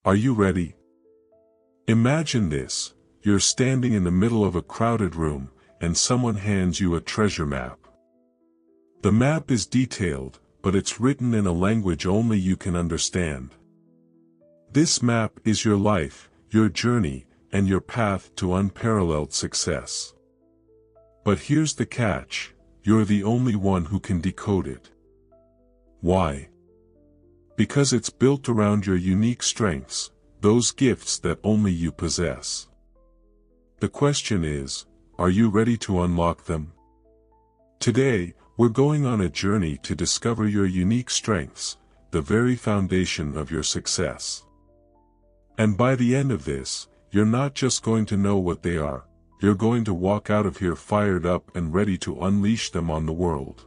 Are you ready? Imagine this: you're standing in the middle of a crowded room, and someone hands you a treasure map. The map is detailed, but it's written in a language only you can understand. This map is your life, your journey, and your path to unparalleled success. But here's the catch: you're the only one who can decode it. Why? Because it's built around your unique strengths, those gifts that only you possess. The question is, are you ready to unlock them? Today, we're going on a journey to discover your unique strengths, the very foundation of your success. And by the end of this, you're not just going to know what they are, you're going to walk out of here fired up and ready to unleash them on the world.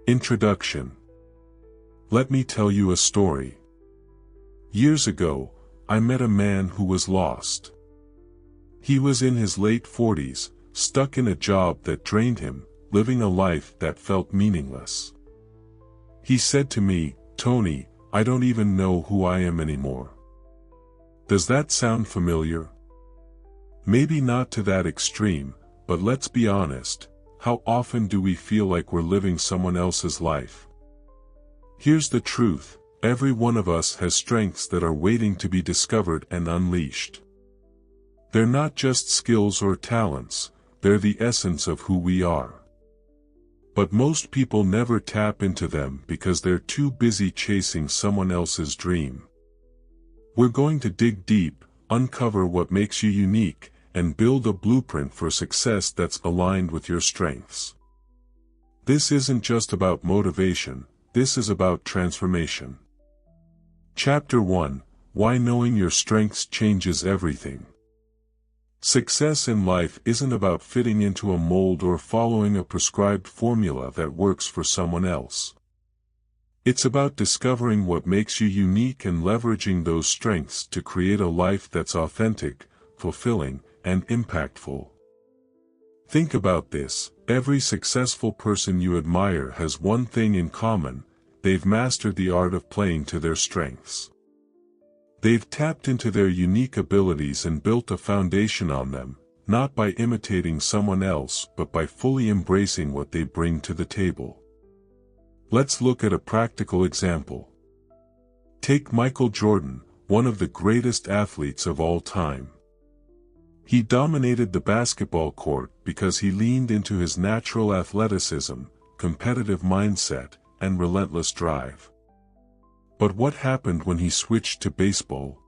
Introduction. Let me tell you a story. Years ago, I met a man who was lost. He was in his late 40s, stuck in a job that drained him, living a life that felt meaningless. He said to me, "Tony, I don't even know who I am anymore." Does that sound familiar? Maybe not to that extreme, but let's be honest, how often do we feel like we're living someone else's life? Here's the truth: every one of us has strengths that are waiting to be discovered and unleashed. They're not just skills or talents, they're the essence of who we are. But most people never tap into them because they're too busy chasing someone else's dream. We're going to dig deep, uncover what makes you unique, and build a blueprint for success that's aligned with your strengths. This isn't just about motivation, this is about transformation. Chapter 1: Why Knowing Your Strengths Changes Everything. Success in life isn't about fitting into a mold or following a prescribed formula that works for someone else. It's about discovering what makes you unique and leveraging those strengths to create a life that's authentic, fulfilling, and impactful. Think about this: every successful person you admire has one thing in common: they've mastered the art of playing to their strengths. They've tapped into their unique abilities and built a foundation on them, not by imitating someone else but by fully embracing what they bring to the table. Let's look at a practical example. Take Michael Jordan, one of the greatest athletes of all time. He dominated the basketball court because he leaned into his natural athleticism, competitive mindset, and relentless drive. But what happened when he switched to baseball?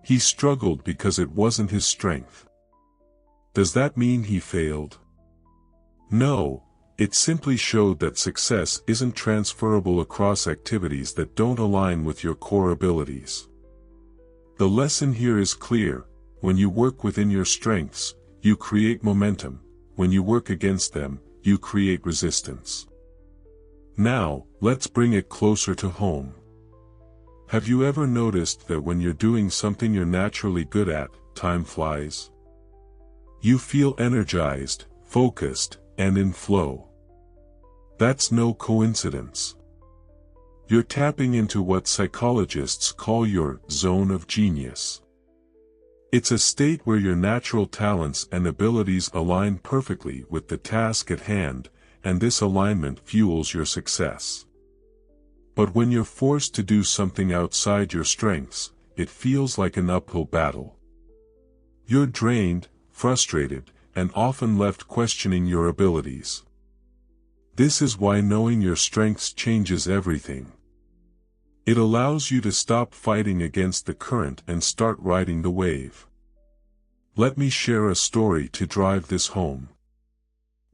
He struggled because it wasn't his strength. Does that mean he failed? No, it simply showed that success isn't transferable across activities that don't align with your core abilities. The lesson here is clear: when you work within your strengths, you create momentum; when you work against them, you create resistance. Now, let's bring it closer to home. Have you ever noticed that when you're doing something you're naturally good at, time flies? You feel energized, focused, and in flow. That's no coincidence. You're tapping into what psychologists call your zone of genius. It's a state where your natural talents and abilities align perfectly with the task at hand, and this alignment fuels your success. But when you're forced to do something outside your strengths, it feels like an uphill battle. You're drained, frustrated, and often left questioning your abilities. This is why knowing your strengths changes everything. It allows you to stop fighting against the current and start riding the wave. Let me share a story to drive this home.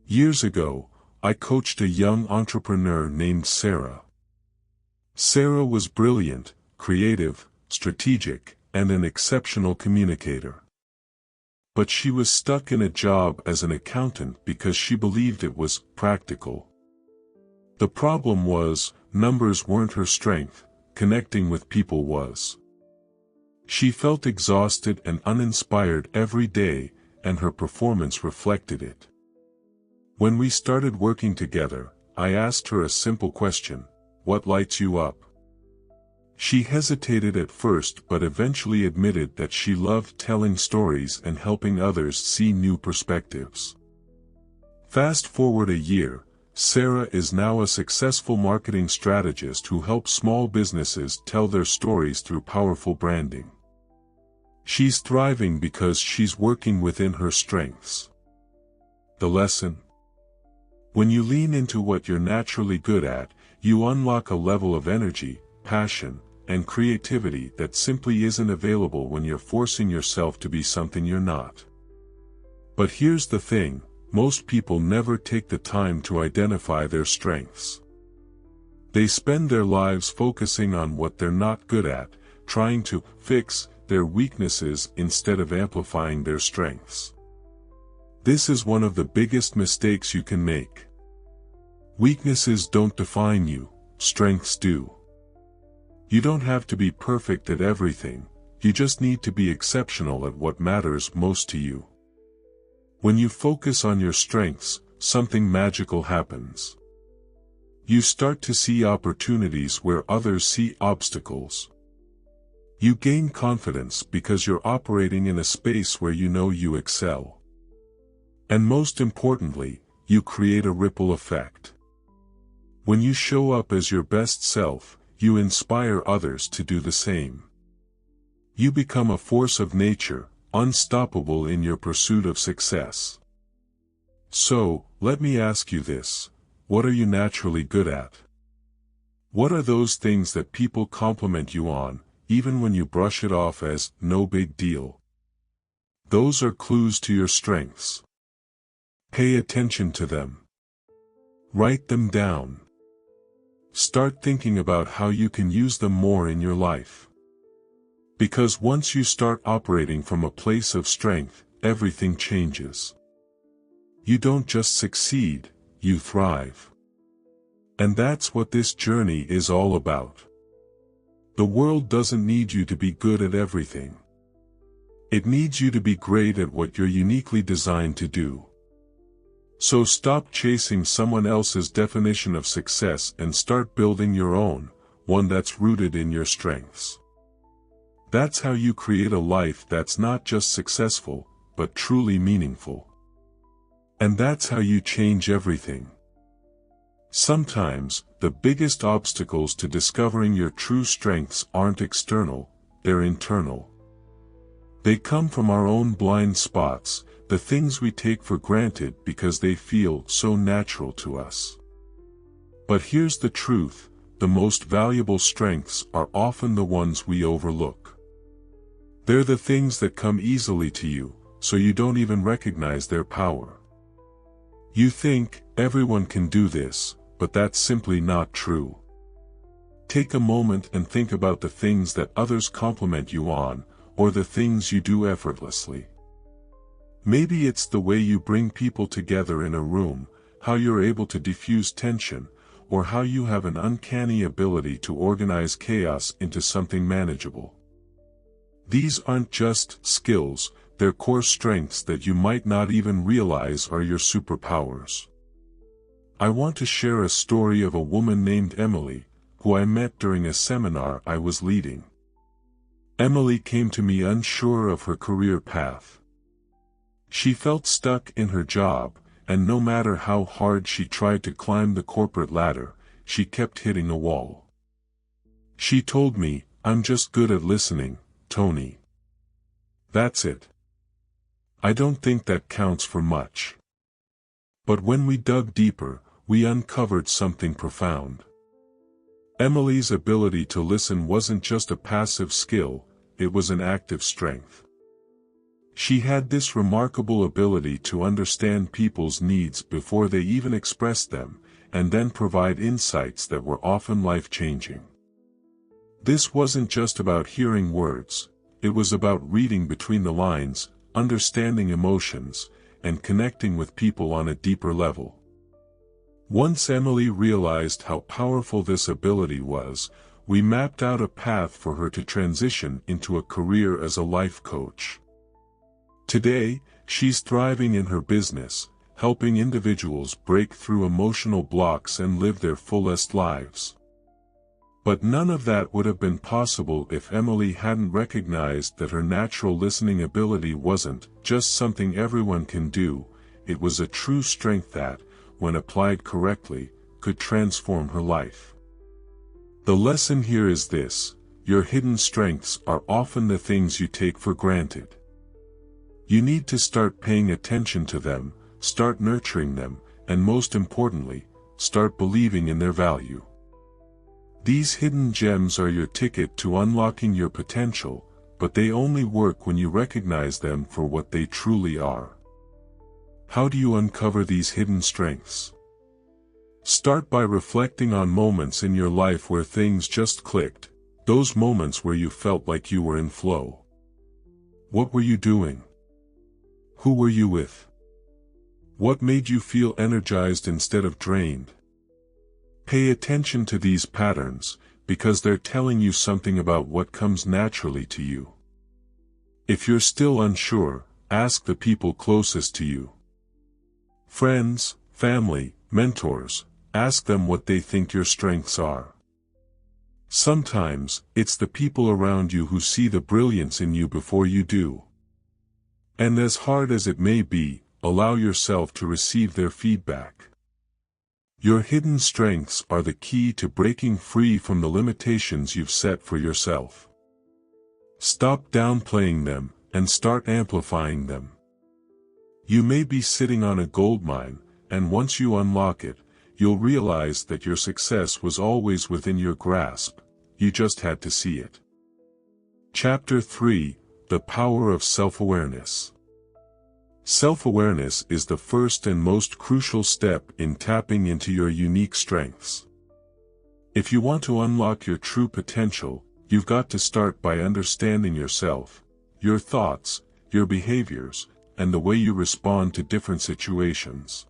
Years ago, I coached a young entrepreneur named Sarah. Sarah was brilliant, creative, strategic, and an exceptional communicator. But she was stuck in a job as an accountant because she believed it was practical. The problem was, numbers weren't her strength, connecting with people was. She felt exhausted and uninspired every day, and her performance reflected it. When we started working together, I asked her a simple question: what lights you up? She hesitated at first but eventually admitted that she loved telling stories and helping others see new perspectives. Fast forward a year, Sarah is now a successful marketing strategist who helps small businesses tell their stories through powerful branding. She's thriving because she's working within her strengths. The lesson? When you lean into what you're naturally good at, you unlock a level of energy, passion, and creativity that simply isn't available when you're forcing yourself to be something you're not. But here's the thing, most people never take the time to identify their strengths. They spend their lives focusing on what they're not good at, trying to fix their weaknesses instead of amplifying their strengths. This is one of the biggest mistakes you can make. Weaknesses don't define you, strengths do. You don't have to be perfect at everything, you just need to be exceptional at what matters most to you. When you focus on your strengths, something magical happens. You start to see opportunities where others see obstacles. You gain confidence because you're operating in a space where you know you excel. And most importantly, you create a ripple effect. When you show up as your best self, you inspire others to do the same. You become a force of nature, unstoppable in your pursuit of success. So, let me ask you this, what are you naturally good at? What are those things that people compliment you on, even when you brush it off as no big deal? Those are clues to your strengths. Pay attention to them. Write them down. Start thinking about how you can use them more in your life. Because once you start operating from a place of strength, everything changes. You don't just succeed, you thrive. And that's what this journey is all about. The world doesn't need you to be good at everything. It needs you to be great at what you're uniquely designed to do. So stop chasing someone else's definition of success and start building your own, one that's rooted in your strengths. That's how you create a life that's not just successful, but truly meaningful. And that's how you change everything. Sometimes, the biggest obstacles to discovering your true strengths aren't external, they're internal. They come from our own blind spots, the things we take for granted because they feel so natural to us. But here's the truth, the most valuable strengths are often the ones we overlook. They're the things that come easily to you, so you don't even recognize their power. You think, everyone can do this, but that's simply not true. Take a moment and think about the things that others compliment you on, or the things you do effortlessly. Maybe it's the way you bring people together in a room, how you're able to diffuse tension, or how you have an uncanny ability to organize chaos into something manageable. These aren't just skills, they're core strengths that you might not even realize are your superpowers. I want to share a story of a woman named Emily, who I met during a seminar I was leading. Emily came to me unsure of her career path. She felt stuck in her job, and no matter how hard she tried to climb the corporate ladder, she kept hitting a wall. She told me, "I'm just good at listening, Tony. That's it. I don't think that counts for much." But when we dug deeper, we uncovered something profound. Emily's ability to listen wasn't just a passive skill, it was an active strength. She had this remarkable ability to understand people's needs before they even expressed them, and then provide insights that were often life-changing. This wasn't just about hearing words, it was about reading between the lines, understanding emotions, and connecting with people on a deeper level. Once Emily realized how powerful this ability was, we mapped out a path for her to transition into a career as a life coach. Today, she's thriving in her business, helping individuals break through emotional blocks and live their fullest lives. But none of that would have been possible if Emily hadn't recognized that her natural listening ability wasn't just something everyone can do, it was a true strength that, when applied correctly, could transform her life. The lesson here is this: your hidden strengths are often the things you take for granted. You need to start paying attention to them, start nurturing them, and most importantly, start believing in their value. These hidden gems are your ticket to unlocking your potential, but they only work when you recognize them for what they truly are. How do you uncover these hidden strengths? Start by reflecting on moments in your life where things just clicked, those moments where you felt like you were in flow. What were you doing? Who were you with? What made you feel energized instead of drained? Pay attention to these patterns, because they're telling you something about what comes naturally to you. If you're still unsure, ask the people closest to you. Friends, family, mentors, ask them what they think your strengths are. Sometimes, it's the people around you who see the brilliance in you before you do. And as hard as it may be, allow yourself to receive their feedback. Your hidden strengths are the key to breaking free from the limitations you've set for yourself. Stop downplaying them, and start amplifying them. You may be sitting on a goldmine, and once you unlock it, you'll realize that your success was always within your grasp, you just had to see it. Chapter 3: The Power of Self-Awareness. Self-awareness is the first and most crucial step in tapping into your unique strengths. If you want to unlock your true potential, you've got to start by understanding yourself, your thoughts, your behaviors, and the way you respond to different situations.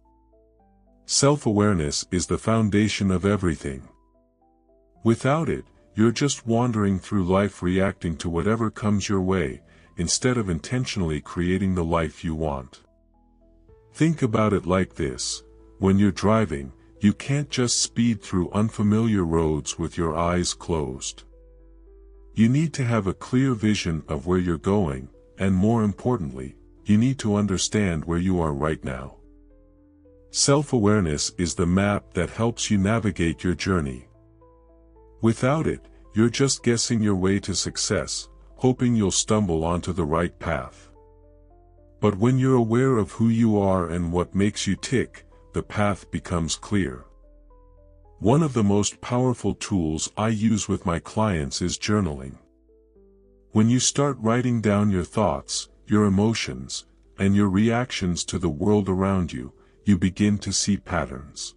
Self-awareness is the foundation of everything. Without it, you're just wandering through life reacting to whatever comes your way, instead of intentionally creating the life you want. Think about it like this: when you're driving, you can't just speed through unfamiliar roads with your eyes closed. You need to have a clear vision of where you're going, and more importantly, you need to understand where you are right now. Self-awareness is the map that helps you navigate your journey. Without it, you're just guessing your way to success, hoping you'll stumble onto the right path. But when you're aware of who you are and what makes you tick, the path becomes clear. One of the most powerful tools I use with my clients is journaling. When you start writing down your thoughts, your emotions, and your reactions to the world around you, you begin to see patterns.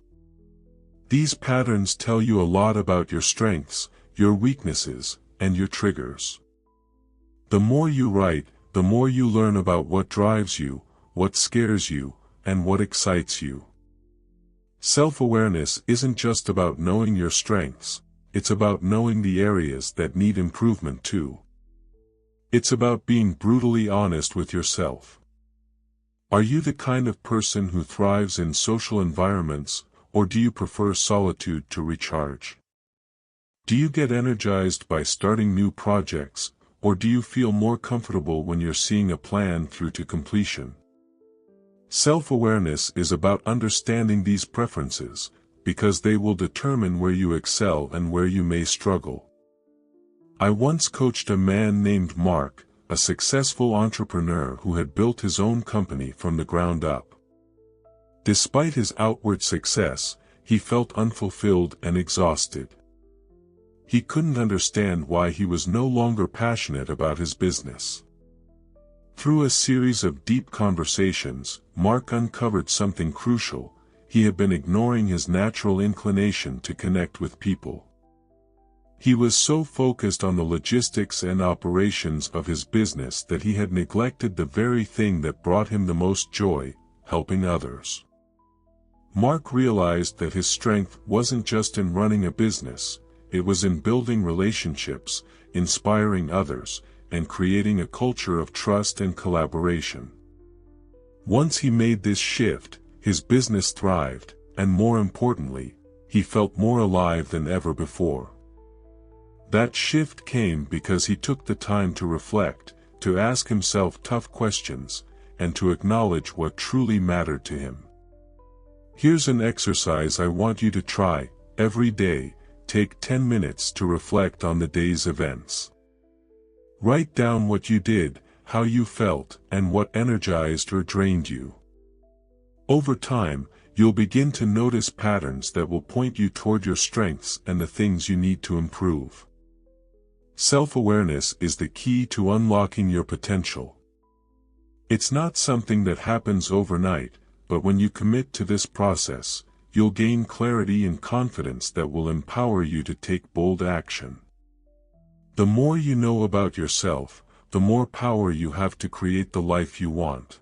These patterns tell you a lot about your strengths, your weaknesses, and your triggers. The more you write, the more you learn about what drives you, what scares you, and what excites you. Self-awareness isn't just about knowing your strengths, it's about knowing the areas that need improvement too. It's about being brutally honest with yourself. Are you the kind of person who thrives in social environments, or do you prefer solitude to recharge? Do you get energized by starting new projects, or do you feel more comfortable when you're seeing a plan through to completion? Self-awareness is about understanding these preferences, because they will determine where you excel and where you may struggle. I once coached a man named Mark, a successful entrepreneur who had built his own company from the ground up. Despite his outward success, he felt unfulfilled and exhausted. He couldn't understand why he was no longer passionate about his business. Through a series of deep conversations, Mark uncovered something crucial: he had been ignoring his natural inclination to connect with people. He was so focused on the logistics and operations of his business that he had neglected the very thing that brought him the most joy: helping others. Mark realized that his strength wasn't just in running a business, it was in building relationships, inspiring others, and creating a culture of trust and collaboration. Once he made this shift, his business thrived, and more importantly, he felt more alive than ever before. That shift came because he took the time to reflect, to ask himself tough questions, and to acknowledge what truly mattered to him. Here's an exercise I want you to try. Every day, take 10 minutes to reflect on the day's events. Write down what you did, how you felt, and what energized or drained you. Over time, you'll begin to notice patterns that will point you toward your strengths and the things you need to improve. Self-awareness is the key to unlocking your potential. It's not something that happens overnight, but when you commit to this process, you'll gain clarity and confidence that will empower you to take bold action. The more you know about yourself, the more power you have to create the life you want.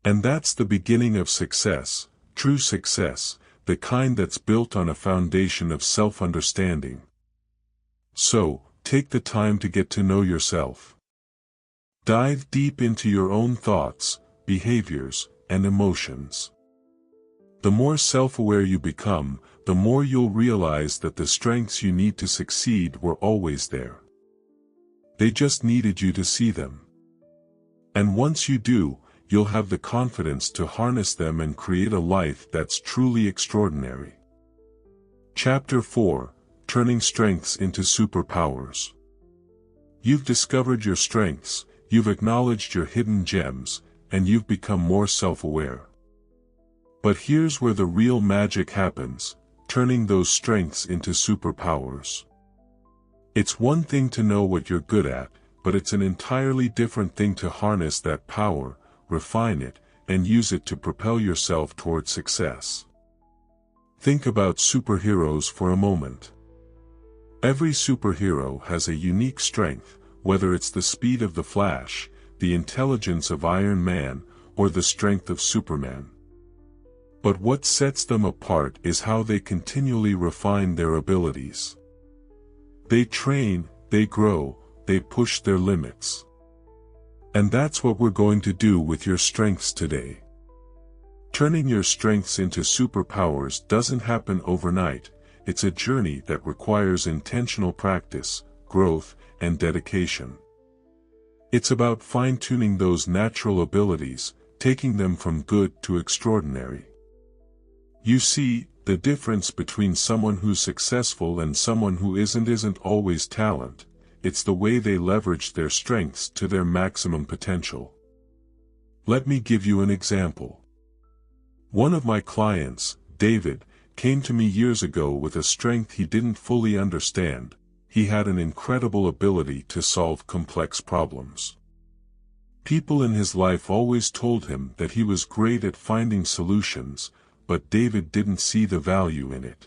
And that's the beginning of success, true success, the kind that's built on a foundation of self-understanding. So, take the time to get to know yourself. Dive deep into your own thoughts, behaviors, and emotions. The more self-aware you become, the more you'll realize that the strengths you need to succeed were always there. They just needed you to see them. And once you do, you'll have the confidence to harness them and create a life that's truly extraordinary. Chapter 4: Turning Strengths into Superpowers. You've discovered your strengths, you've acknowledged your hidden gems, and you've become more self-aware. But here's where the real magic happens, turning those strengths into superpowers. It's one thing to know what you're good at, but it's an entirely different thing to harness that power, refine it, and use it to propel yourself toward success. Think about superheroes for a moment. Every superhero has a unique strength, whether it's the speed of the Flash, the intelligence of Iron Man, or the strength of Superman. But what sets them apart is how they continually refine their abilities. They train, they grow, they push their limits. And that's what we're going to do with your strengths today. Turning your strengths into superpowers doesn't happen overnight. It's a journey that requires intentional practice, growth, and dedication. It's about fine-tuning those natural abilities, taking them from good to extraordinary. You see, the difference between someone who's successful and someone who isn't always talent. It's the way they leverage their strengths to their maximum potential. Let me give you an example. One of my clients, David, came to me years ago with a strength he didn't fully understand. He had an incredible ability to solve complex problems. People in his life always told him that he was great at finding solutions, but David didn't see the value in it.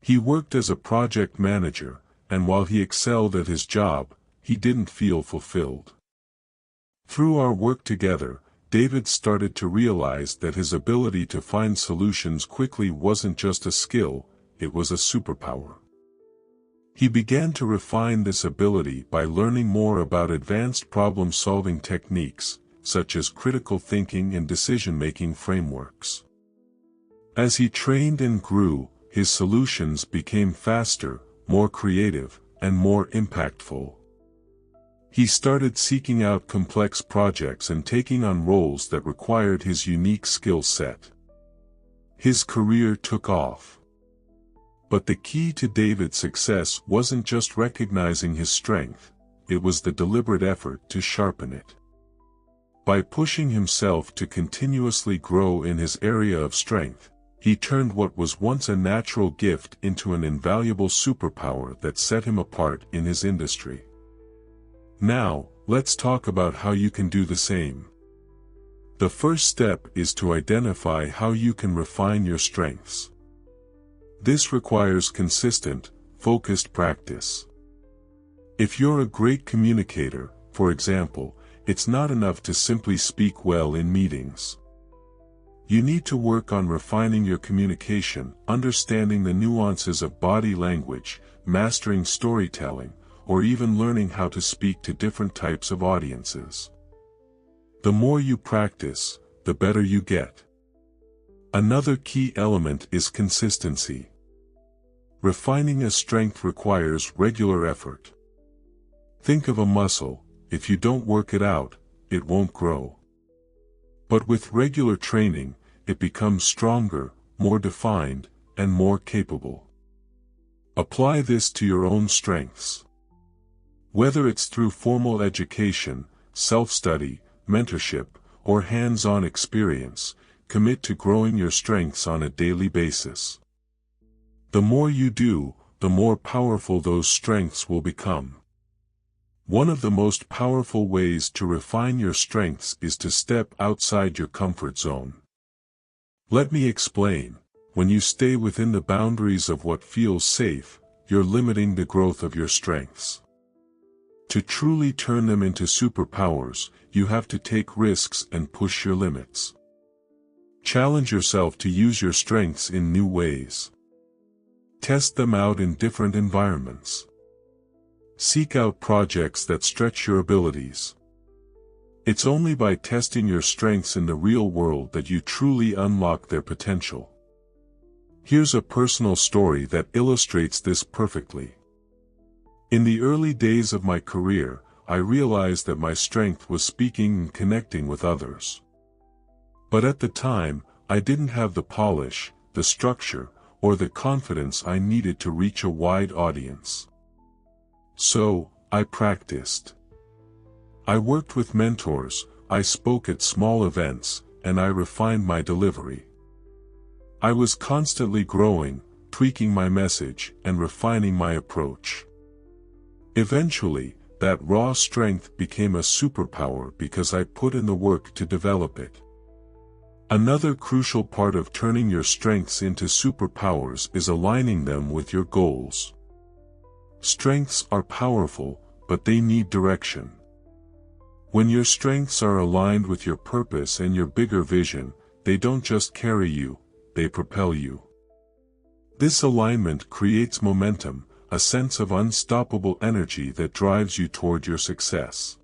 He worked as a project manager, and while he excelled at his job, he didn't feel fulfilled. Through our work together, David started to realize that his ability to find solutions quickly wasn't just a skill, it was a superpower. He began to refine this ability by learning more about advanced problem-solving techniques, such as critical thinking and decision-making frameworks. As he trained and grew, his solutions became faster, more creative, and more impactful. He started seeking out complex projects and taking on roles that required his unique skill set. His career took off. But the key to David's success wasn't just recognizing his strength, it was the deliberate effort to sharpen it. By pushing himself to continuously grow in his area of strength, he turned what was once a natural gift into an invaluable superpower that set him apart in his industry. Now, let's talk about how you can do the same. The first step is to identify how you can refine your strengths. This requires consistent, focused practice. If you're a great communicator, for example, it's not enough to simply speak well in meetings. You need to work on refining your communication, understanding the nuances of body language, mastering storytelling, or even learning how to speak to different types of audiences. The more you practice, the better you get. Another key element is consistency. Refining a strength requires regular effort. Think of a muscle. If you don't work it out, it won't grow. But with regular training, it becomes stronger, more defined, and more capable. Apply this to your own strengths. Whether it's through formal education, self-study, mentorship, or hands-on experience, commit to growing your strengths on a daily basis. The more you do, the more powerful those strengths will become. One of the most powerful ways to refine your strengths is to step outside your comfort zone. Let me explain. When you stay within the boundaries of what feels safe, you're limiting the growth of your strengths. To truly turn them into superpowers, you have to take risks and push your limits. Challenge yourself to use your strengths in new ways. Test them out in different environments. Seek out projects that stretch your abilities. It's only by testing your strengths in the real world that you truly unlock their potential. Here's a personal story that illustrates this perfectly. In the early days of my career, I realized that my strength was speaking and connecting with others. But at the time, I didn't have the polish, the structure, or the confidence I needed to reach a wide audience. So, I practiced. I worked with mentors, I spoke at small events, and I refined my delivery. I was constantly growing, tweaking my message, and refining my approach. Eventually, that raw strength became a superpower because I put in the work to develop it. Another crucial part of turning your strengths into superpowers is aligning them with your goals. Strengths are powerful, but they need direction. When your strengths are aligned with your purpose and your bigger vision, they don't just carry you, they propel you. This alignment creates momentum, a sense of unstoppable energy that drives you toward your success.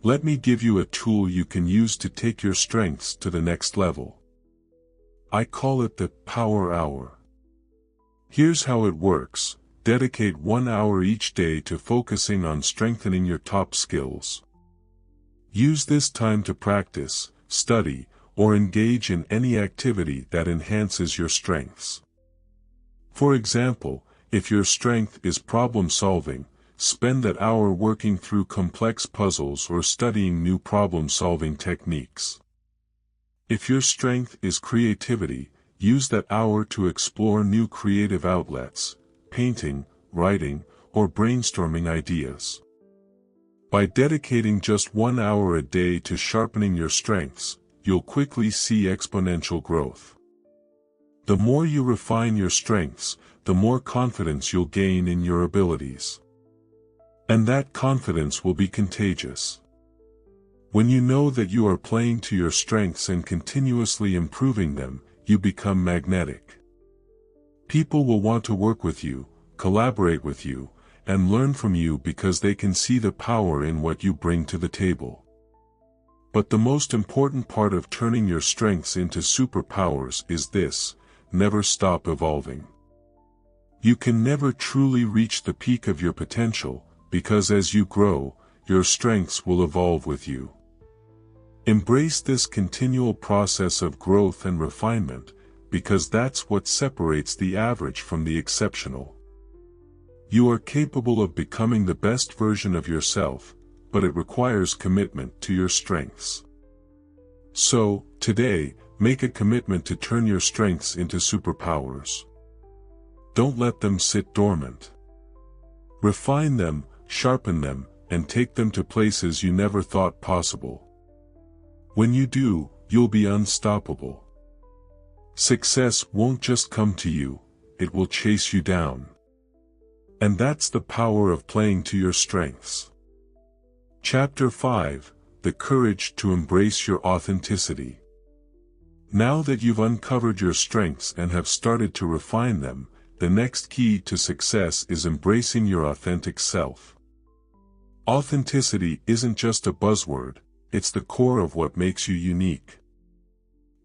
Let me give you a tool you can use to take your strengths to the next level. I call it the Power Hour. Here's how it works. Dedicate 1 hour each day to focusing on strengthening your top skills. Use this time to practice, study, or engage in any activity that enhances your strengths. For example, if your strength is problem solving, spend that hour working through complex puzzles or studying new problem-solving techniques. If your strength is creativity, use that hour to explore new creative outlets, painting, writing, or brainstorming ideas. By dedicating just 1 hour a day to sharpening your strengths, you'll quickly see exponential growth. The more you refine your strengths, the more confidence you'll gain in your abilities. And that confidence will be contagious. When you know that you are playing to your strengths and continuously improving them, you become magnetic. People will want to work with you, collaborate with you, and learn from you because they can see the power in what you bring to the table. But the most important part of turning your strengths into superpowers is this: never stop evolving. You can never truly reach the peak of your potential, because as you grow, your strengths will evolve with you. Embrace this continual process of growth and refinement, because that's what separates the average from the exceptional. You are capable of becoming the best version of yourself, but it requires commitment to your strengths. So, today, make a commitment to turn your strengths into superpowers. Don't let them sit dormant. Refine them, sharpen them, and take them to places you never thought possible. When you do, you'll be unstoppable. Success won't just come to you, it will chase you down. And that's the power of playing to your strengths. Chapter 5: The Courage to Embrace Your Authenticity. Now that you've uncovered your strengths and have started to refine them, the next key to success is embracing your authentic self. Authenticity isn't just a buzzword, it's the core of what makes you unique.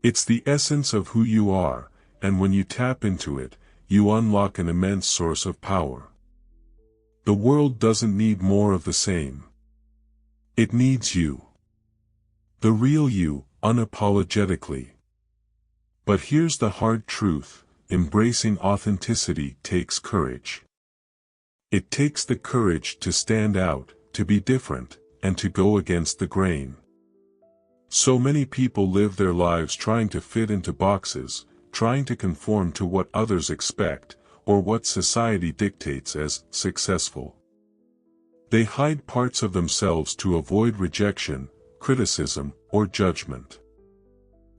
It's the essence of who you are, and when you tap into it, you unlock an immense source of power. The world doesn't need more of the same. It needs you. The real you, unapologetically. But here's the hard truth: embracing authenticity takes courage. It takes the courage to stand out, to be different, and to go against the grain. So many people live their lives trying to fit into boxes, trying to conform to what others expect, or what society dictates as successful. They hide parts of themselves to avoid rejection, criticism, or judgment.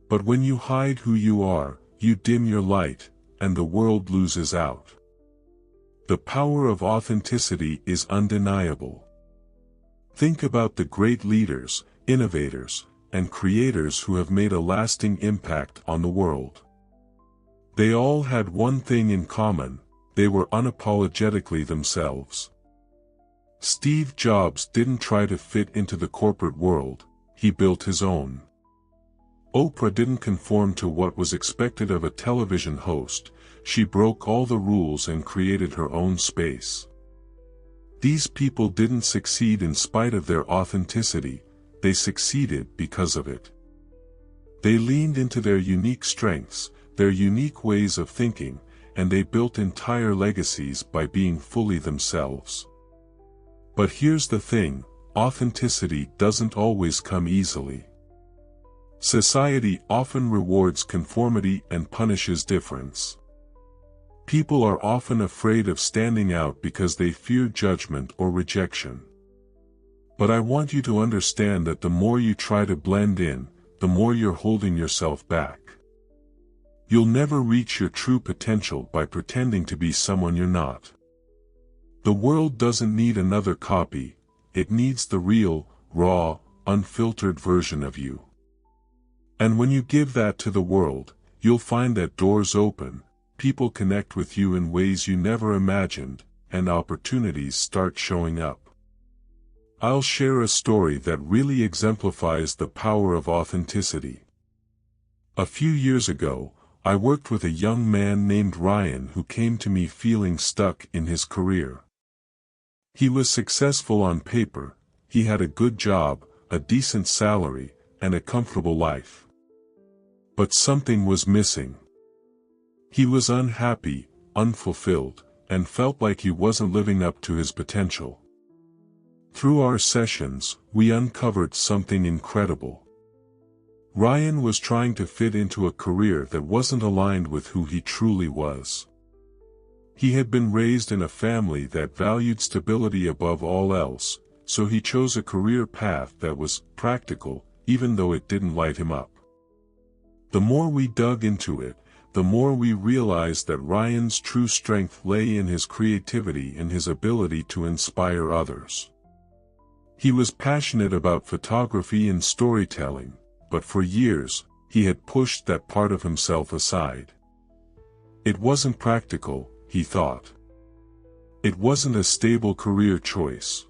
But when you hide who you are, you dim your light, and the world loses out. The power of authenticity is undeniable. Think about the great leaders, innovators, and creators who have made a lasting impact on the world. They all had one thing in common: they were unapologetically themselves. Steve Jobs didn't try to fit into the corporate world, he built his own. Oprah didn't conform to what was expected of a television host, she broke all the rules and created her own space. These people didn't succeed in spite of their authenticity, they succeeded because of it. They leaned into their unique strengths, their unique ways of thinking, and they built entire legacies by being fully themselves. But here's the thing: authenticity doesn't always come easily. Society often rewards conformity and punishes difference. People are often afraid of standing out because they fear judgment or rejection. But I want you to understand that the more you try to blend in, the more you're holding yourself back. You'll never reach your true potential by pretending to be someone you're not. The world doesn't need another copy, it needs the real, raw, unfiltered version of you. And when you give that to the world, you'll find that doors open, people connect with you in ways you never imagined, and opportunities start showing up. I'll share a story that really exemplifies the power of authenticity. A few years ago, I worked with a young man named Ryan who came to me feeling stuck in his career. He was successful on paper, he had a good job, a decent salary, and a comfortable life. But something was missing. He was unhappy, unfulfilled, and felt like he wasn't living up to his potential. Through our sessions, we uncovered something incredible. Ryan was trying to fit into a career that wasn't aligned with who he truly was. He had been raised in a family that valued stability above all else, so he chose a career path that was practical, even though it didn't light him up. The more we dug into it, the more we realized that Ryan's true strength lay in his creativity and his ability to inspire others. He was passionate about photography and storytelling, but for years, he had pushed that part of himself aside. It wasn't practical, he thought. It wasn't a stable career choice.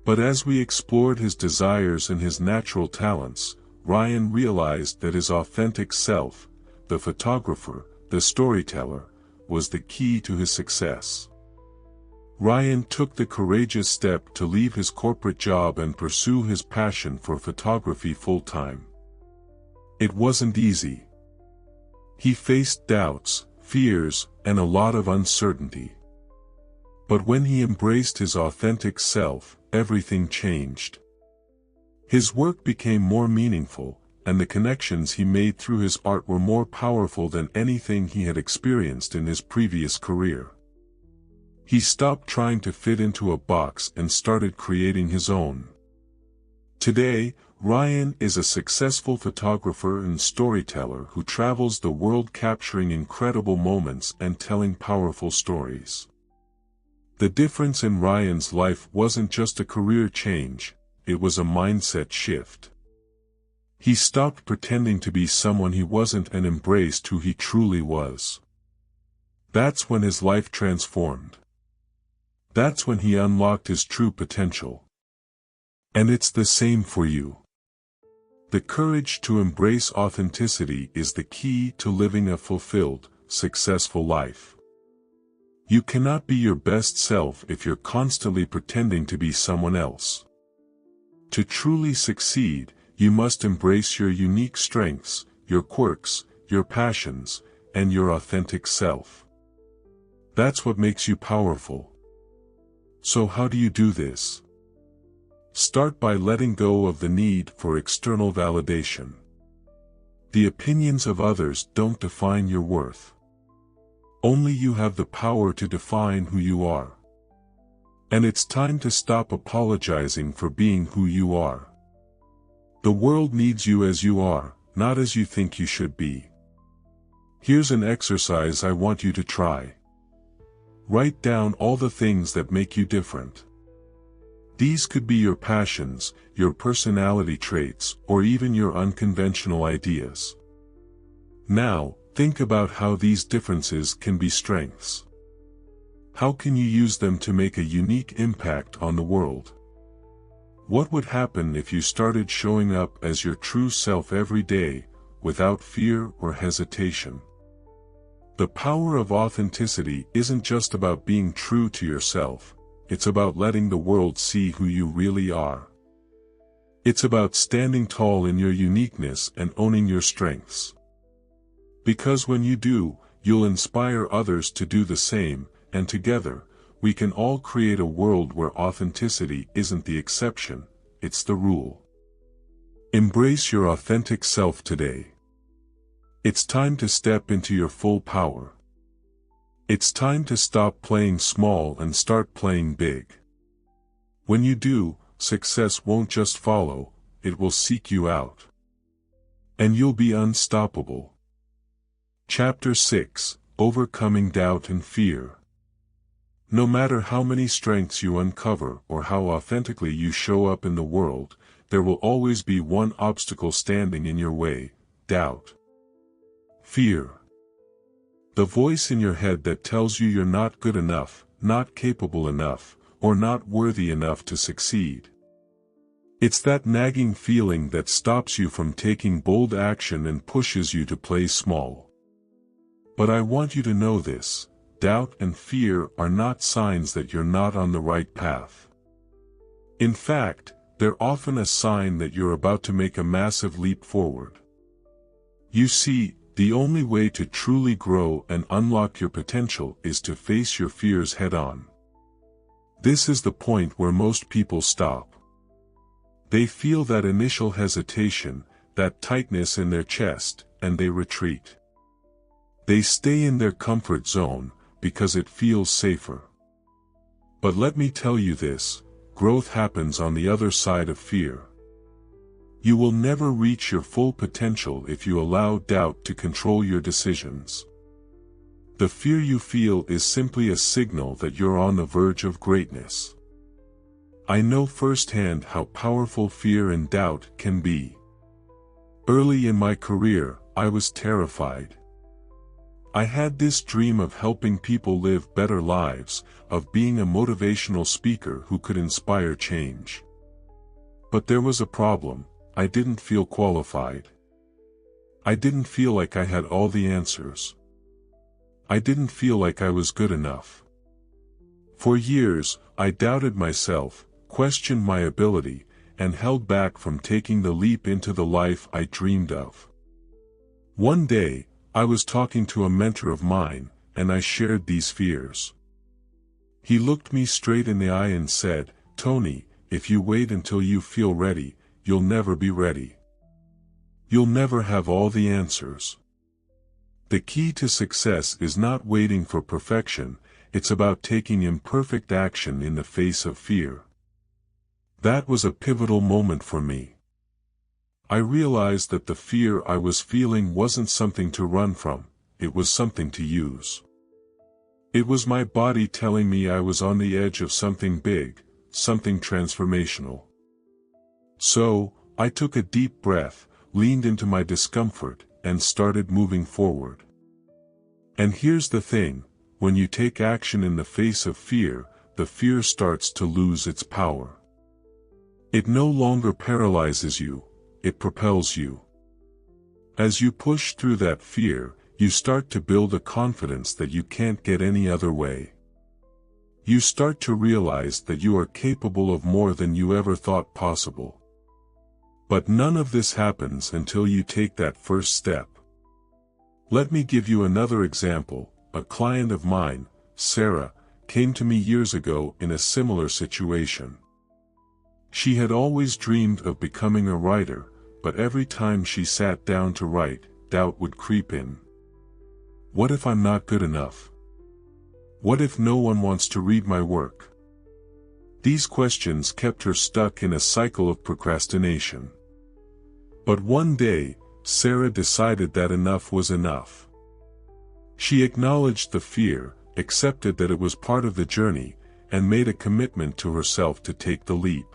But as we explored his desires and his natural talents, Ryan realized that his authentic self, the photographer, the storyteller, was the key to his success. Ryan took the courageous step to leave his corporate job and pursue his passion for photography full-time. It wasn't easy. He faced doubts, fears, and a lot of uncertainty. But when he embraced his authentic self, everything changed. His work became more meaningful, and the connections he made through his art were more powerful than anything he had experienced in his previous career. He stopped trying to fit into a box and started creating his own. Today, Ryan is a successful photographer and storyteller who travels the world capturing incredible moments and telling powerful stories. The difference in Ryan's life wasn't just a career change, it was a mindset shift. He stopped pretending to be someone he wasn't and embraced who he truly was. That's when his life transformed. That's when he unlocked his true potential. And it's the same for you. The courage to embrace authenticity is the key to living a fulfilled, successful life. You cannot be your best self if you're constantly pretending to be someone else. To truly succeed, you must embrace your unique strengths, your quirks, your passions, and your authentic self. That's what makes you powerful. So how do you do this? Start by letting go of the need for external validation. The opinions of others don't define your worth. Only you have the power to define who you are. And it's time to stop apologizing for being who you are. The world needs you as you are, not as you think you should be. Here's an exercise I want you to try. Write down all the things that make you different. These could be your passions, your personality traits, or even your unconventional ideas. Now, think about how these differences can be strengths. How can you use them to make a unique impact on the world? What would happen if you started showing up as your true self every day, without fear or hesitation? The power of authenticity isn't just about being true to yourself, it's about letting the world see who you really are. It's about standing tall in your uniqueness and owning your strengths. Because when you do, you'll inspire others to do the same, and together, we can all create a world where authenticity isn't the exception, it's the rule. Embrace your authentic self today. It's time to step into your full power. It's time to stop playing small and start playing big. When you do, success won't just follow, it will seek you out. And you'll be unstoppable. Chapter 6: Overcoming Doubt and Fear. No matter how many strengths you uncover or how authentically you show up in the world, there will always be one obstacle standing in your way: doubt. Fear. The voice in your head that tells you you're not good enough, not capable enough, or not worthy enough to succeed. It's that nagging feeling that stops you from taking bold action and pushes you to play small. But I want you to know this: doubt and fear are not signs that you're not on the right path. In fact, they're often a sign that you're about to make a massive leap forward. You see, the only way to truly grow and unlock your potential is to face your fears head-on. This is the point where most people stop. They feel that initial hesitation, that tightness in their chest, and they retreat. They stay in their comfort zone, because it feels safer. But let me tell you this: growth happens on the other side of fear. You will never reach your full potential if you allow doubt to control your decisions. The fear you feel is simply a signal that you're on the verge of greatness. I know firsthand how powerful fear and doubt can be. Early in my career, I was terrified. I had this dream of helping people live better lives, of being a motivational speaker who could inspire change. But there was a problem: I didn't feel qualified. I didn't feel like I had all the answers. I didn't feel like I was good enough. For years, I doubted myself, questioned my ability, and held back from taking the leap into the life I dreamed of. One day, I was talking to a mentor of mine, and I shared these fears. He looked me straight in the eye and said, "Tony, if you wait until you feel ready, you'll never be ready. You'll never have all the answers. The key to success is not waiting for perfection, it's about taking imperfect action in the face of fear." That was a pivotal moment for me. I realized that the fear I was feeling wasn't something to run from, it was something to use. It was my body telling me I was on the edge of something big, something transformational. So, I took a deep breath, leaned into my discomfort, and started moving forward. And here's the thing: when you take action in the face of fear, the fear starts to lose its power. It no longer paralyzes you, it propels you. As you push through that fear, you start to build a confidence that you can't get any other way. You start to realize that you are capable of more than you ever thought possible. But none of this happens until you take that first step. Let me give you another example. A client of mine, Sarah, came to me years ago in a similar situation. She had always dreamed of becoming a writer, but every time she sat down to write, doubt would creep in. What if I'm not good enough? What if no one wants to read my work? These questions kept her stuck in a cycle of procrastination. But one day, Sarah decided that enough was enough. She acknowledged the fear, accepted that it was part of the journey, and made a commitment to herself to take the leap.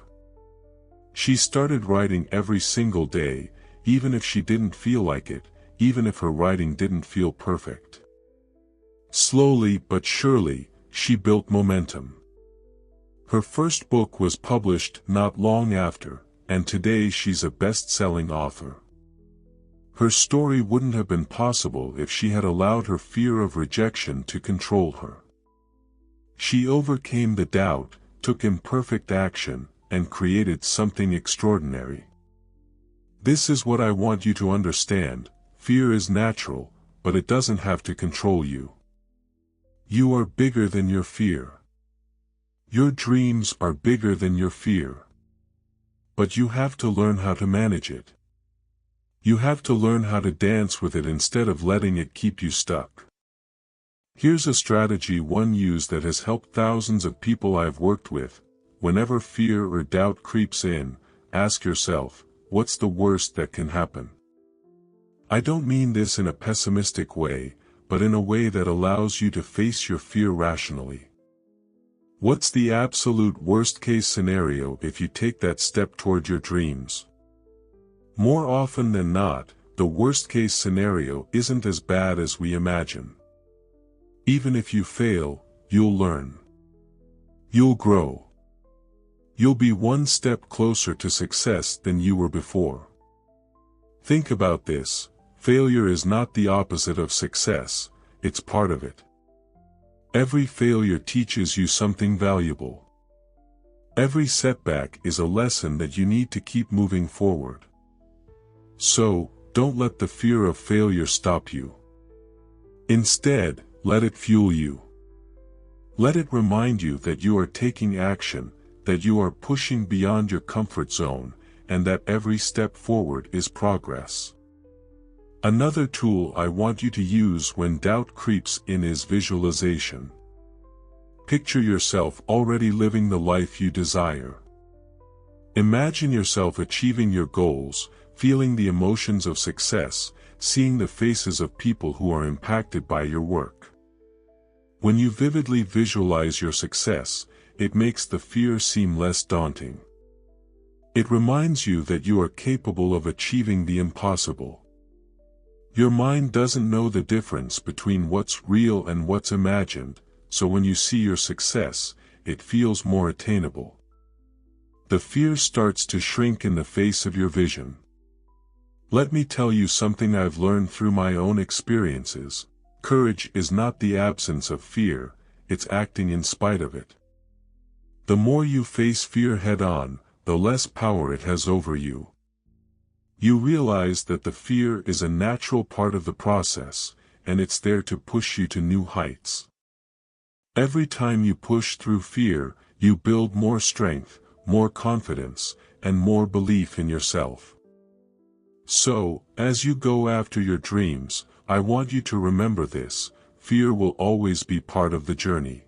She started writing every single day, even if she didn't feel like it, even if her writing didn't feel perfect. Slowly but surely, she built momentum. Her first book was published not long after, and today she's a best-selling author. Her story wouldn't have been possible if she had allowed her fear of rejection to control her. She overcame the doubt, took imperfect action, and created something extraordinary. This is what I want you to understand: fear is natural, but it doesn't have to control you. You are bigger than your fear. Your dreams are bigger than your fear. But you have to learn how to manage it. You have to learn how to dance with it instead of letting it keep you stuck. Here's a strategy one used that has helped thousands of people I've worked with. Whenever fear or doubt creeps in, ask yourself, what's the worst that can happen? I don't mean this in a pessimistic way, but in a way that allows you to face your fear rationally. What's the absolute worst-case scenario if you take that step toward your dreams? More often than not, the worst-case scenario isn't as bad as we imagine. Even if you fail, you'll learn. You'll grow. You'll be one step closer to success than you were before. Think about this: failure is not the opposite of success, it's part of it. Every failure teaches you something valuable. Every setback is a lesson that you need to keep moving forward. So, don't let the fear of failure stop you. Instead, let it fuel you. Let it remind you that you are taking action, that you are pushing beyond your comfort zone, and that every step forward is progress. Another tool I want you to use when doubt creeps in is visualization. Picture yourself already living the life you desire. Imagine yourself achieving your goals, feeling the emotions of success, seeing the faces of people who are impacted by your work. When you vividly visualize your success, it makes the fear seem less daunting. It reminds you that you are capable of achieving the impossible. Your mind doesn't know the difference between what's real and what's imagined, so when you see your success, it feels more attainable. The fear starts to shrink in the face of your vision. Let me tell you something I've learned through my own experiences: courage is not the absence of fear, it's acting in spite of it. The more you face fear head-on, the less power it has over you. You realize that the fear is a natural part of the process, and it's there to push you to new heights. Every time you push through fear, you build more strength, more confidence, and more belief in yourself. So, as you go after your dreams, I want you to remember this: fear will always be part of the journey.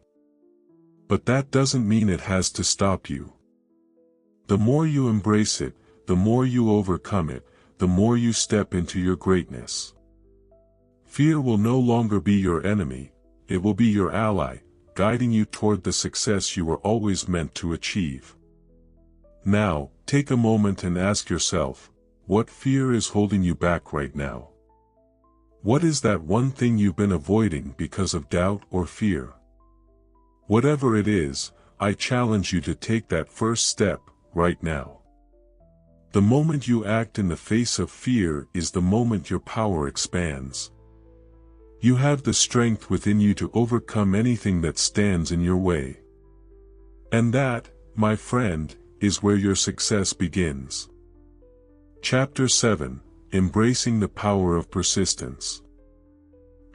But that doesn't mean it has to stop you. The more you embrace it, the more you overcome it, the more you step into your greatness. Fear will no longer be your enemy, it will be your ally, guiding you toward the success you were always meant to achieve. Now, take a moment and ask yourself, what fear is holding you back right now? What is that one thing you've been avoiding because of doubt or fear? Whatever it is, I challenge you to take that first step, right now. The moment you act in the face of fear is the moment your power expands. You have the strength within you to overcome anything that stands in your way. And that, my friend, is where your success begins. Chapter 7: Embracing the Power of Persistence.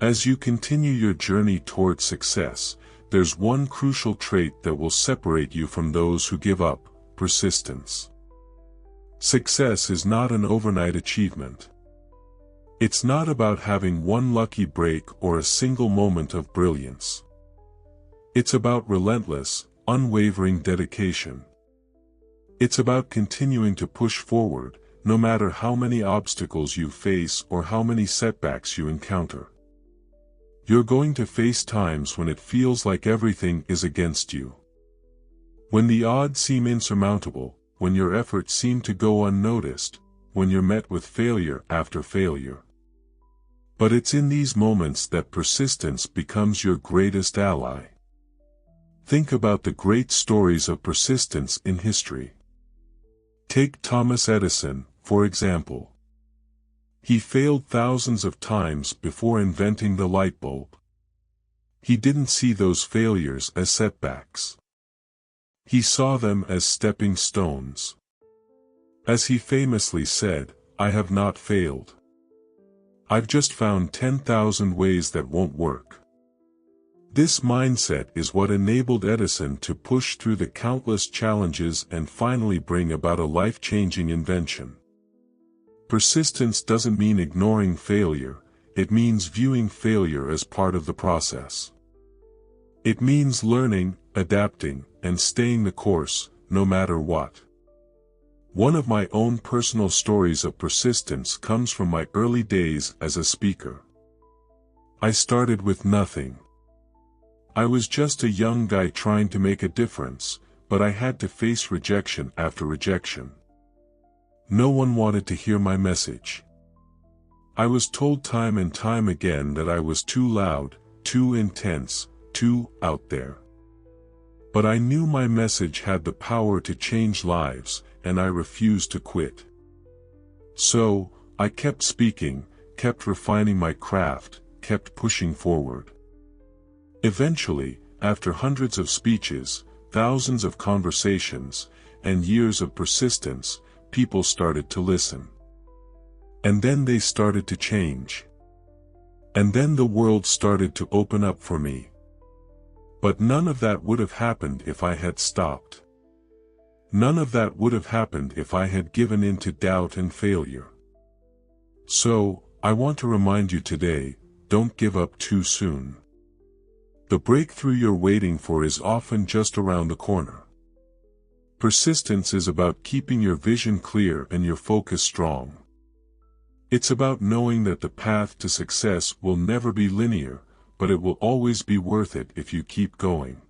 As you continue your journey towards success, there's one crucial trait that will separate you from those who give up: persistence. Success is not an overnight achievement. It's not about having one lucky break or a single moment of brilliance. It's about relentless, unwavering dedication. It's about continuing to push forward, no matter how many obstacles you face or how many setbacks you encounter. You're going to face times when it feels like everything is against you. When the odds seem insurmountable, when your efforts seem to go unnoticed, when you're met with failure after failure. But it's in these moments that persistence becomes your greatest ally. Think about the great stories of persistence in history. Take Thomas Edison, for example. He failed thousands of times before inventing the light bulb. He didn't see those failures as setbacks. He saw them as stepping stones. As he famously said, "I have not failed. I've just found 10,000 ways that won't work." This mindset is what enabled Edison to push through the countless challenges and finally bring about a life-changing invention. Persistence doesn't mean ignoring failure, it means viewing failure as part of the process. It means learning, adapting, and staying the course, no matter what. One of my own personal stories of persistence comes from my early days as a speaker. I started with nothing. I was just a young guy trying to make a difference, but I had to face rejection after rejection. No one wanted to hear my message. I was told time and time again that I was too loud, too intense, too out there. But I knew my message had the power to change lives, and I refused to quit. So, I kept speaking, kept refining my craft, kept pushing forward. Eventually, after hundreds of speeches, thousands of conversations, and years of persistence, people started to listen. And then they started to change. And then the world started to open up for me. But none of that would have happened if I had stopped. None of that would have happened if I had given in to doubt and failure. So, I want to remind you today, don't give up too soon. The breakthrough you're waiting for is often just around the corner. Persistence is about keeping your vision clear and your focus strong. It's about knowing that the path to success will never be linear, but it will always be worth it if you keep going.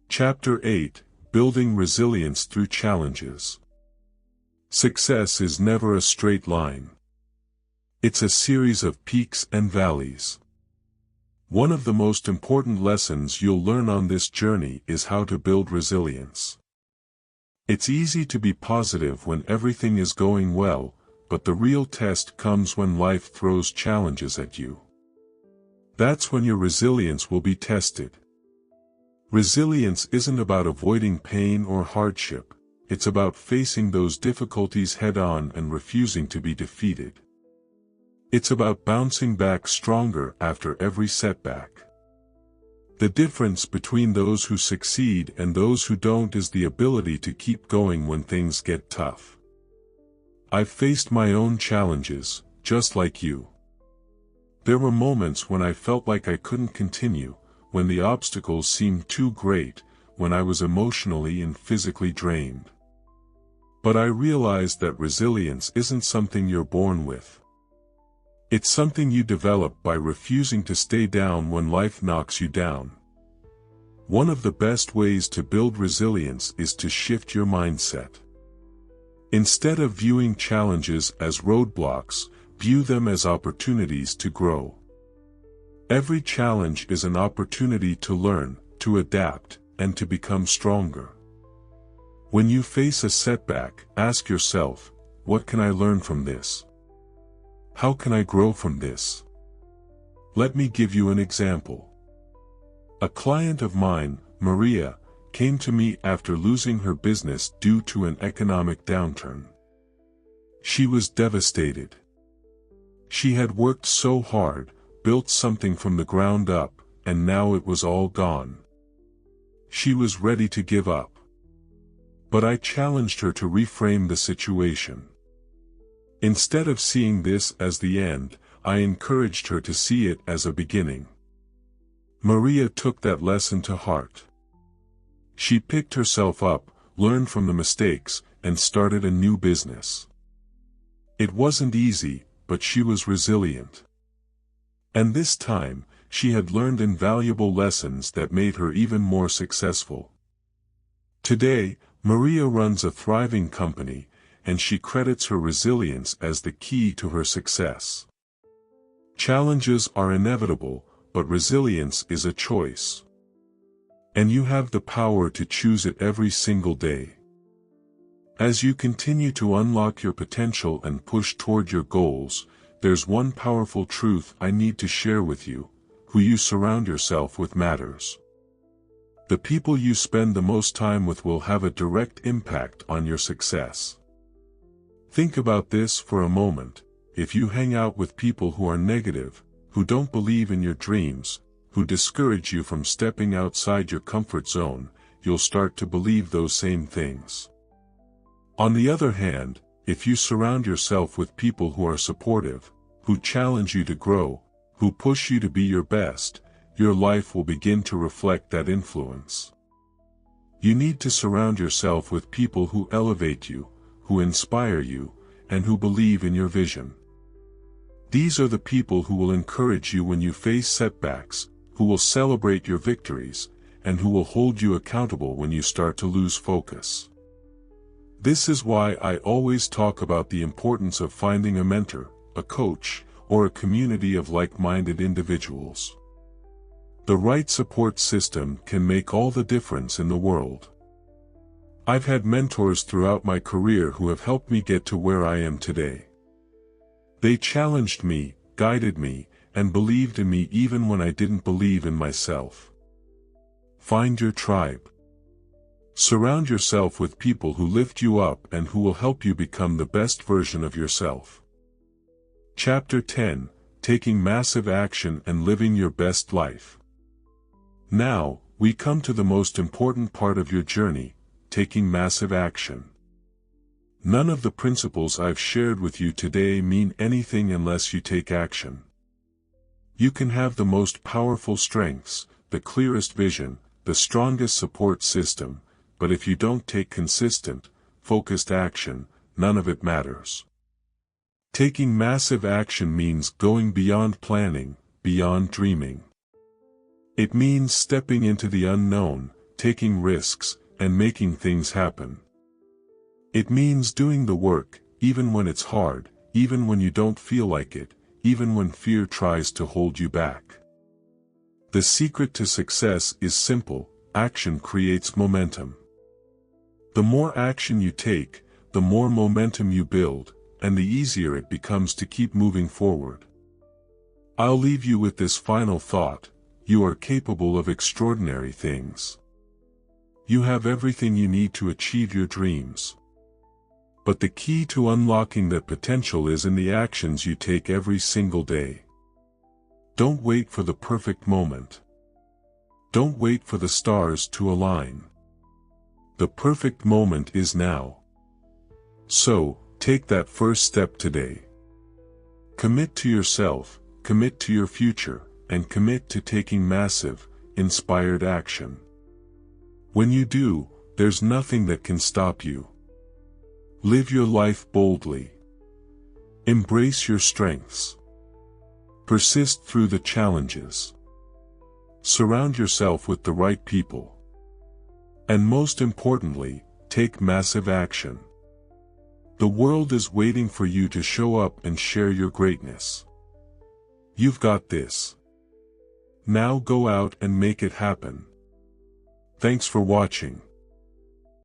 Chapter 8: Building Resilience Through Challenges. Success is never a straight line. It's a series of peaks and valleys. One of the most important lessons you'll learn on this journey is how to build resilience. It's easy to be positive when everything is going well, but the real test comes when life throws challenges at you. That's when your resilience will be tested. Resilience isn't about avoiding pain or hardship, it's about facing those difficulties head-on and refusing to be defeated. It's about bouncing back stronger after every setback. The difference between those who succeed and those who don't is the ability to keep going when things get tough. I've faced my own challenges, just like you. There were moments when I felt like I couldn't continue, when the obstacles seemed too great, when I was emotionally and physically drained. But I realized that resilience isn't something you're born with. It's something you develop by refusing to stay down when life knocks you down. One of the best ways to build resilience is to shift your mindset. Instead of viewing challenges as roadblocks, view them as opportunities to grow. Every challenge is an opportunity to learn, to adapt, and to become stronger. When you face a setback, ask yourself, what can I learn from this? How can I grow from this? Let me give you an example. A client of mine, Maria, came to me after losing her business due to an economic downturn. She was devastated. She had worked so hard, built something from the ground up, and now it was all gone. She was ready to give up. But I challenged her to reframe the situation. Instead of seeing this as the end, I encouraged her to see it as a beginning. Maria took that lesson to heart. She picked herself up, learned from the mistakes, and started a new business. It wasn't easy, but she was resilient. And this time, she had learned invaluable lessons that made her even more successful. Today, Maria runs a thriving company, and she credits her resilience as the key to her success. Challenges are inevitable, but resilience is a choice. And you have the power to choose it every single day. As you continue to unlock your potential and push toward your goals, there's one powerful truth I need to share with you: who you surround yourself with matters. The people you spend the most time with will have a direct impact on your success. Think about this for a moment. If you hang out with people who are negative, who don't believe in your dreams, who discourage you from stepping outside your comfort zone, you'll start to believe those same things. On the other hand, if you surround yourself with people who are supportive, who challenge you to grow, who push you to be your best, your life will begin to reflect that influence. You need to surround yourself with people who elevate you, who inspire you, and who believe in your vision. These are the people who will encourage you when you face setbacks, who will celebrate your victories, and who will hold you accountable when you start to lose focus. This is why I always talk about the importance of finding a mentor, a coach, or a community of like-minded individuals. The right support system can make all the difference in the world. I've had mentors throughout my career who have helped me get to where I am today. They challenged me, guided me, and believed in me even when I didn't believe in myself. Find your tribe. Surround yourself with people who lift you up and who will help you become the best version of yourself. Chapter 10: Taking Massive Action and Living Your Best Life. Now, we come to the most important part of your journey: taking massive action. None of the principles I've shared with you today mean anything unless you take action. You can have the most powerful strengths, the clearest vision, the strongest support system, but if you don't take consistent, focused action, none of it matters. Taking massive action means going beyond planning, beyond dreaming. It means stepping into the unknown, taking risks, and making things happen. It means doing the work, even when it's hard, even when you don't feel like it, even when fear tries to hold you back. The secret to success is simple: action creates momentum. The more action you take, the more momentum you build, and the easier it becomes to keep moving forward. I'll leave you with this final thought: you are capable of extraordinary things. You have everything you need to achieve your dreams. But the key to unlocking that potential is in the actions you take every single day. Don't wait for the perfect moment. Don't wait for the stars to align. The perfect moment is now. So, take that first step today. Commit to yourself, commit to your future, and commit to taking massive, inspired action. When you do, there's nothing that can stop you. Live your life boldly. Embrace your strengths. Persist through the challenges. Surround yourself with the right people. And most importantly, take massive action. The world is waiting for you to show up and share your greatness. You've got this. Now go out and make it happen. Thanks for watching.